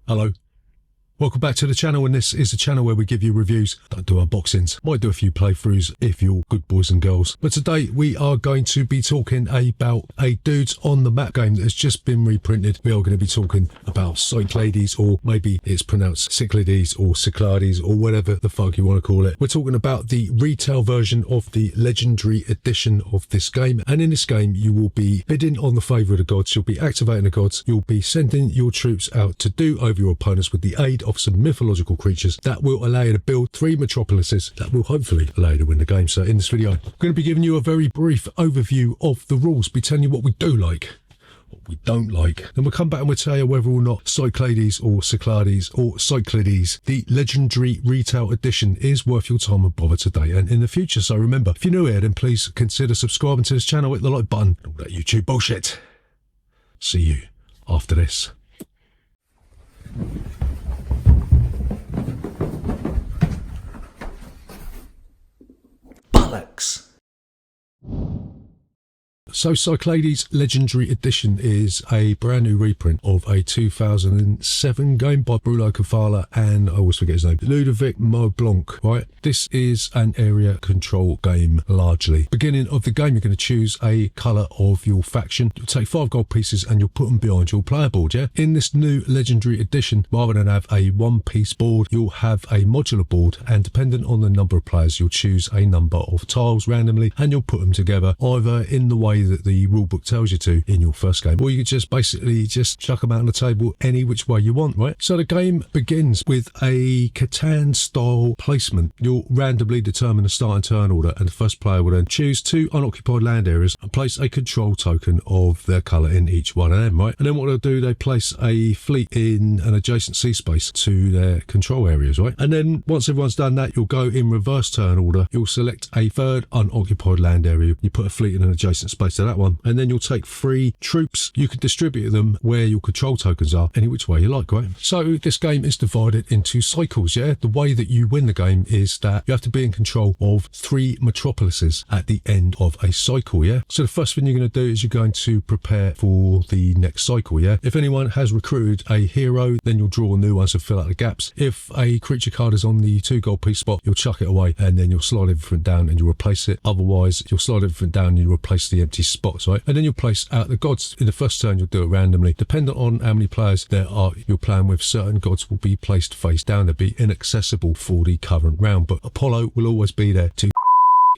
Hello. Welcome back to the channel, and this is the channel where we give you reviews, don't do unboxings, might do a few playthroughs if you're good boys and girls. But today we are going to be talking about a Dudes on the Map game that has just been reprinted. We are going to be talking about Cyclades, or maybe it's pronounced Cyclades or Cyclades or whatever the fuck you want to call it. We're talking about the retail version of the Legendary Edition of this game, and in this game you will be bidding on the favour of the gods, you'll be activating the gods, you'll be sending your troops out to do over your opponents with the aid of some mythological creatures that will allow you to build 3 metropolises that will hopefully allow you to win the game. So in this video, I'm going to be giving you a very brief overview of the rules, be telling you what we do like, what we don't like. Then we'll come back and we'll tell you whether or not Cyclades or Cyclades or Cyclades, the Legendary Retail Edition, is worth your time and bother today and in the future. So remember, if you're new here, then please consider subscribing to this channel, hit the like button, all that YouTube bullshit. See you after this. So Cyclades Legendary Edition is a brand new reprint of a 2007 game by Bruno Cafala and I always forget his name, Ludovic Maublanc, right? This is an area control game largely. Beginning of the game, you're going to choose a colour of your faction. You'll take 5 gold pieces and you'll put them behind your player board, yeah? In this new Legendary Edition, rather than have a one-piece board, you'll have a modular board, and depending on the number of players, you'll choose a number of tiles randomly and you'll put them together either in the way that the rulebook tells you to in your first game, or you could just basically just chuck them out on the table any which way you want, right? So the game begins with a Catan style placement. You'll randomly determine the starting turn order, and the first player will then choose 2 unoccupied land areas and place a control token of their colour in each one of them, right? And then what they'll do, they place a fleet in an adjacent sea space to their control areas, right? And then once everyone's done that, you'll go in reverse turn order. You'll select a 3rd unoccupied land area. You put a fleet in an adjacent space to that one, and then you'll take 3 troops. You can distribute them where your control tokens are, any which way you like, right? So this game is divided into cycles, yeah? The way that you win the game is that you have to be in control of 3 metropolises at the end of a cycle, yeah? So the first thing you're going to do is you're going to prepare for the next cycle, yeah? If anyone has recruited a hero, then you'll draw new ones to fill out the gaps. If a creature card is on the 2 gold piece spot, you'll chuck it away and then you'll slide everything down and you'll replace it. Otherwise, you'll slide everything down and you'll replace the empty spots, right? And then you'll place out the gods. In the first turn, you'll do it randomly. Depending on how many players there are you're playing with, certain gods will be placed face down. They'll be inaccessible for the current round, but Apollo will always be there to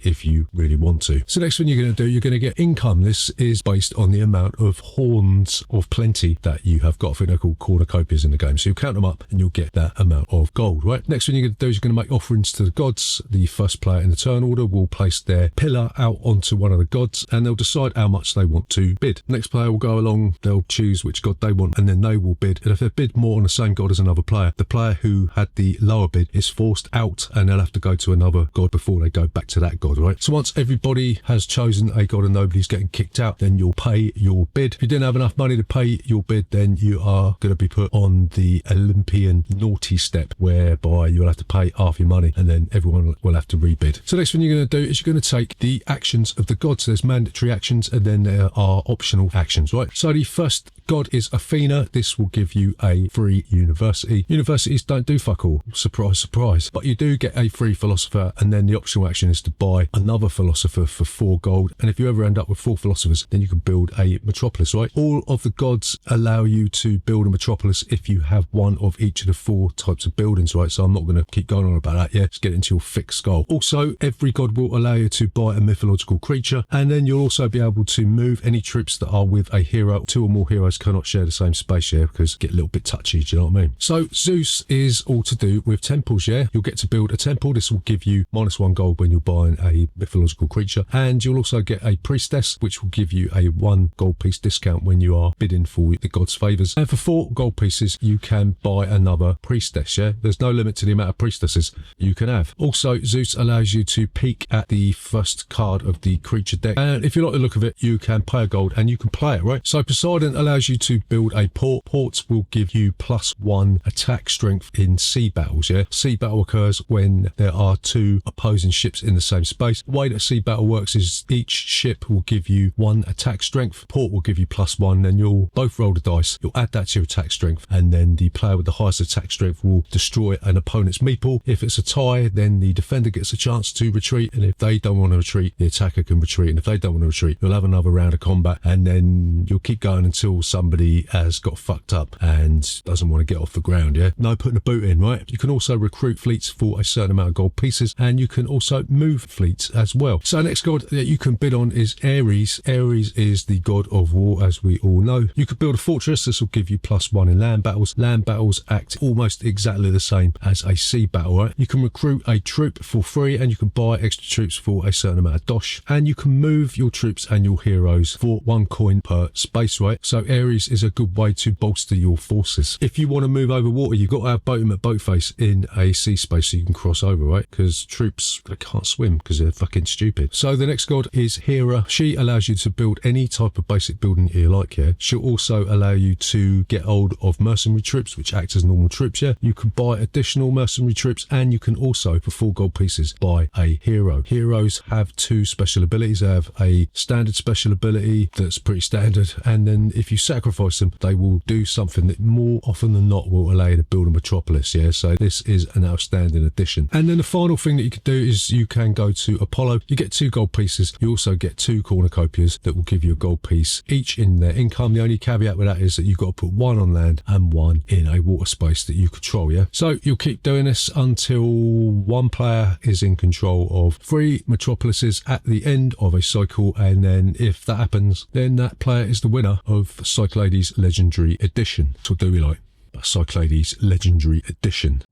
if you really want to. So next thing you're going to do, you're going to get income. This is based on the amount of horns of plenty that you have got. I think they're called cornucopias in the game. So you count them up and you'll get that amount of gold, right? Next thing you're going to do is you're going to make offerings to the gods. The first player in the turn order will place their pillar out onto one of the gods and they'll decide how much they want to bid. Next player will go along, they'll choose which god they want and then they will bid. And if they bid more on the same god as another player, the player who had the lower bid is forced out and they'll have to go to another god before they go back to that god, right? So once everybody has chosen a god and nobody's getting kicked out, then you'll pay your bid. If you didn't have enough money to pay your bid, then you are going to be put on the Olympian naughty step, whereby you'll have to pay half your money and then everyone will have to rebid. So next thing you're going to do is you're going to take the actions of the gods. There's mandatory actions and then there are optional actions, right? So the first god is Athena. This will give you a free university. Universities don't do fuck all, surprise surprise, but you do get a free philosopher, and then the optional action is to buy another philosopher for 4 gold, and if you ever end up with 4 philosophers, then you can build a metropolis, right? All of the gods allow you to build a metropolis if you have one of each of the 4 types of buildings, right? So I'm not going to keep going on about that, yeah? Just get into your thick skull. Also, every god will allow you to buy a mythological creature, and then you'll also be able to move any troops that are with a hero. 2 or more heroes cannot share the same space, yeah, because get a little bit touchy, do you know what I mean? So Zeus is all to do with temples, yeah? You'll get to build a temple. This will give you -1 gold when you're buying a mythological creature, and you'll also get a priestess, which will give you a 1 gold piece discount when you are bidding for the god's favours. And for 4 gold pieces, you can buy another priestess, yeah? There's no limit to the amount of priestesses you can have. Also, Zeus allows you to peek at the first card of the creature deck, and if you like the look of it, you can pay a gold and you can play it, right? So Poseidon allows you to build a port. Ports will give you +1 attack strength in sea battles, yeah? Sea battle occurs when there are 2 opposing ships in the same space space. The way that Sea Battle works is each ship will give you 1 attack strength, port will give you +1, and you'll both roll the dice. You'll add that to your attack strength, and then the player with the highest attack strength will destroy an opponent's meeple. If it's a tie, then the defender gets a chance to retreat, and if they don't want to retreat, the attacker can retreat, and if they don't want to retreat, you'll have another round of combat, and then you'll keep going until somebody has got fucked up and doesn't want to get off the ground. Yeah, no putting a boot in, right? You can also recruit fleets for a certain amount of gold pieces, and you can also move fleets as well. So next god that you can bid on is Ares. Ares is the god of war, as we all know. You could build a fortress. This will give you +1 in land battles. Land battles act almost exactly the same as a sea battle, right? You can recruit a troop for free, and you can buy extra troops for a certain amount of dosh, and you can move your troops and your heroes for 1 coin per space, right? So Ares is a good way to bolster your forces. If you want to move over water, you've got to have bottom at boat face in a sea space so you can cross over, right? Because troops, they can't swim because they're fucking stupid. So the next god is Hera. She allows you to build any type of basic building you like, yeah? She'll also allow you to get hold of mercenary troops, which act as normal troops, yeah? You can buy additional mercenary troops, and you can also, for 4 gold pieces, buy a hero. Heroes have 2 special abilities. They have a standard special ability that's pretty standard, and then if you sacrifice them, they will do something that more often than not will allow you to build a metropolis, yeah? So this is an outstanding addition. And then the final thing that you can do is you can go to Apollo. You get 2 gold pieces. You also get 2 cornucopias that will give you a gold piece each in their income. The only caveat with that is that you've got to put 1 on land and 1 in a water space that you control, yeah? So you'll keep doing this until 1 player is in control of 3 metropolises at the end of a cycle, and then if that happens, then that player is the winner of Cyclades Legendary Edition. So what do we like? Cyclades Legendary Edition.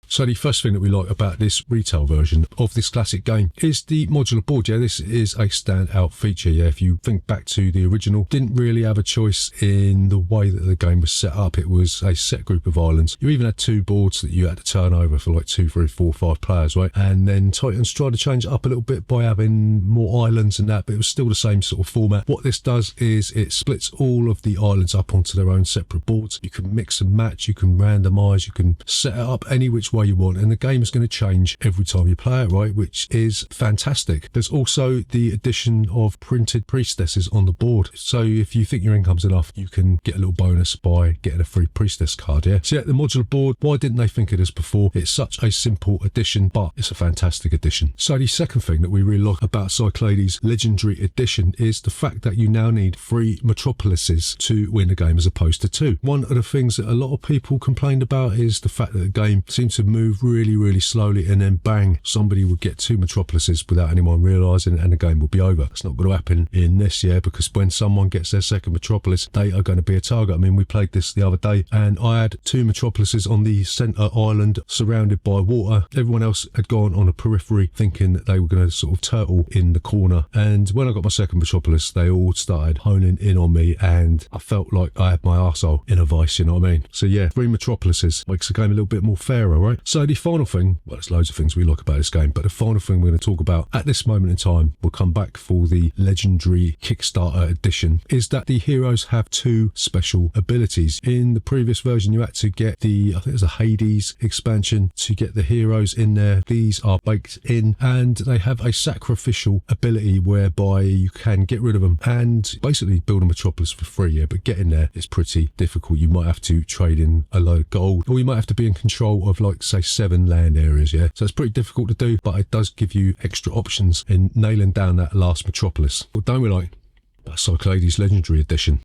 So the first thing that we like about this retail version of this classic game is the modular board. Yeah, this is a standout feature. Yeah, if you think back to the original, didn't really have a choice in the way that the game was set up. It was a set group of islands. You even had 2 boards that you had to turn over for like 2, 3, 4, 5 players, right? And then Titans tried to change it up a little bit by having more islands and that, but it was still the same sort of format. What this does is it splits all of the islands up onto their own separate boards. You can mix and match, you can randomize, you can set it up any which way you want, and the game is going to change every time you play it, right? Which is fantastic. There's also the addition of printed priestesses on the board, so if you think your income's enough, you can get a little bonus by getting a free priestess card. Yeah, so yeah, the modular board, why didn't they think of this before? It's such a simple addition, but it's a fantastic addition. So the second thing that we really like about Cyclades Legendary Edition is the fact that you now need 3 metropolises to win the game as opposed to 2. One of the things that a lot of people complained about is the fact that the game seems to move really slowly, and then bang, somebody would get 2 metropolises without anyone realising, and the game will be over. It's not going to happen in this, yeah, because when someone gets their second metropolis, they are going to be a target. I mean, we played this the other day, and I had 2 metropolises on the centre island surrounded by water. Everyone else had gone on a periphery thinking that they were going to sort of turtle in the corner, and when I got my second metropolis, they all started honing in on me, and I felt like I had my arsehole in a vice, you know what I mean? So yeah, 3 metropolises makes the game a little bit more fairer, right? So the final thing, well, there's loads of things we like about this game, but the final thing we're going to talk about at this moment in time, we'll come back for the Legendary Kickstarter edition, is that the heroes have 2 special abilities. In the previous version, you had to get the, I think it was a Hades expansion to get the heroes in there. These are baked in, and they have a sacrificial ability whereby you can get rid of them and basically build a metropolis for free, yeah, but getting there is pretty difficult. You might have to trade in a load of gold, or you might have to be in control of, like, say, 7 land areas, yeah? So it's pretty difficult to do, but it does give you extra options in nailing down that last metropolis. What don't we like about Cyclades Legendary Edition?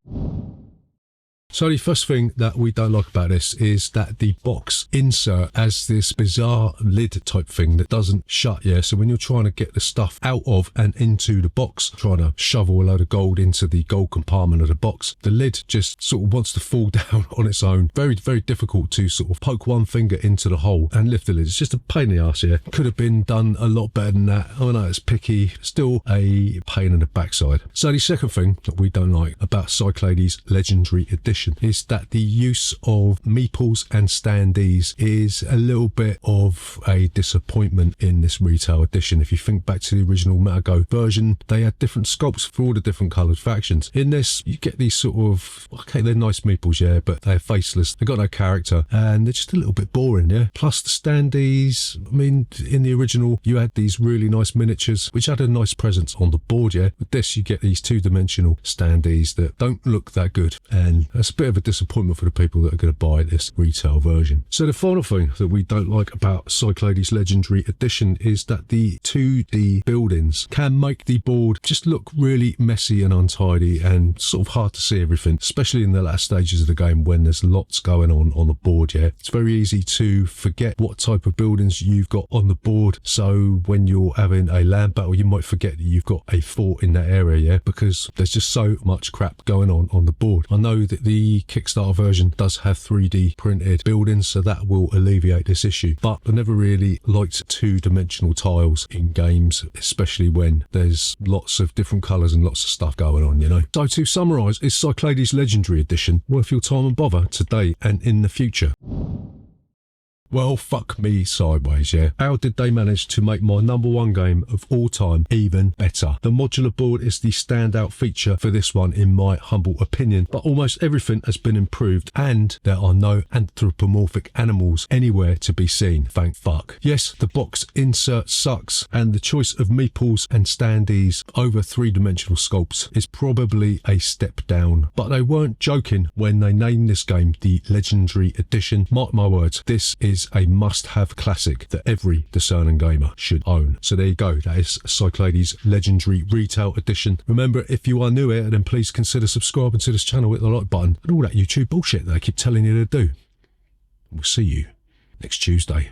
So the first thing that we don't like about this is that the box insert has this bizarre lid type thing that doesn't shut, yeah? So when you're trying to get the stuff out of and into the box, trying to shovel a load of gold into the gold compartment of the box, the lid just sort of wants to fall down on its own. Very difficult to sort of poke one finger into the hole and lift the lid. It's just a pain in the arse, yeah? Could have been done a lot better than that. I know it's picky, still a pain in the backside. So the second thing that we don't like about Cyclades Legendary Edition edition is that the use of meeples and standees is a little bit of a disappointment in this retail edition. If you think back to the original MetaGo version, they had different sculpts for all the different coloured factions. In this, you get these sort of, okay, they're nice meeples, yeah, but they're faceless. They've got no character, and they're just a little bit boring, yeah. Plus the standees, I mean, in the original, you had these really nice miniatures, which had a nice presence on the board, yeah. With this, you get these two-dimensional standees that don't look that good, and that's a bit of a disappointment for the people that are going to buy this retail version. So the final thing that we don't like about Cyclades Legendary Edition is that the 2D buildings can make the board just look really messy and untidy and sort of hard to see everything, especially in the latter stages of the game when there's lots going on the board, yeah. It's very easy to forget what type of buildings you've got on the board, so when you're having a land battle, you might forget that you've got a fort in that area, yeah, because there's just so much crap going on the board. I know that the Kickstarter version does have 3D printed buildings, so that will alleviate this issue, but I never really liked two-dimensional tiles in games, especially when there's lots of different colours and lots of stuff going on, you know. So to summarise, is Cyclades Legendary Edition worth your time and bother today and in the future? Well, fuck me sideways, yeah. How did they manage to make my #1 game of all time even better? The modular board is the standout feature for this one in my humble opinion, but almost everything has been improved and there are no anthropomorphic animals anywhere to be seen, thank fuck. Yes, the box insert sucks and the choice of meeples and standees over three-dimensional sculpts is probably a step down, but they weren't joking when they named this game the Legendary Edition. Mark my words, this is a must-have classic that every discerning gamer should own. So there you go, that is Cyclades Legendary Retail Edition. Remember, if you are new here, then please consider subscribing to this channel with the like button and all that YouTube bullshit that I keep telling you to do. We'll see you next Tuesday.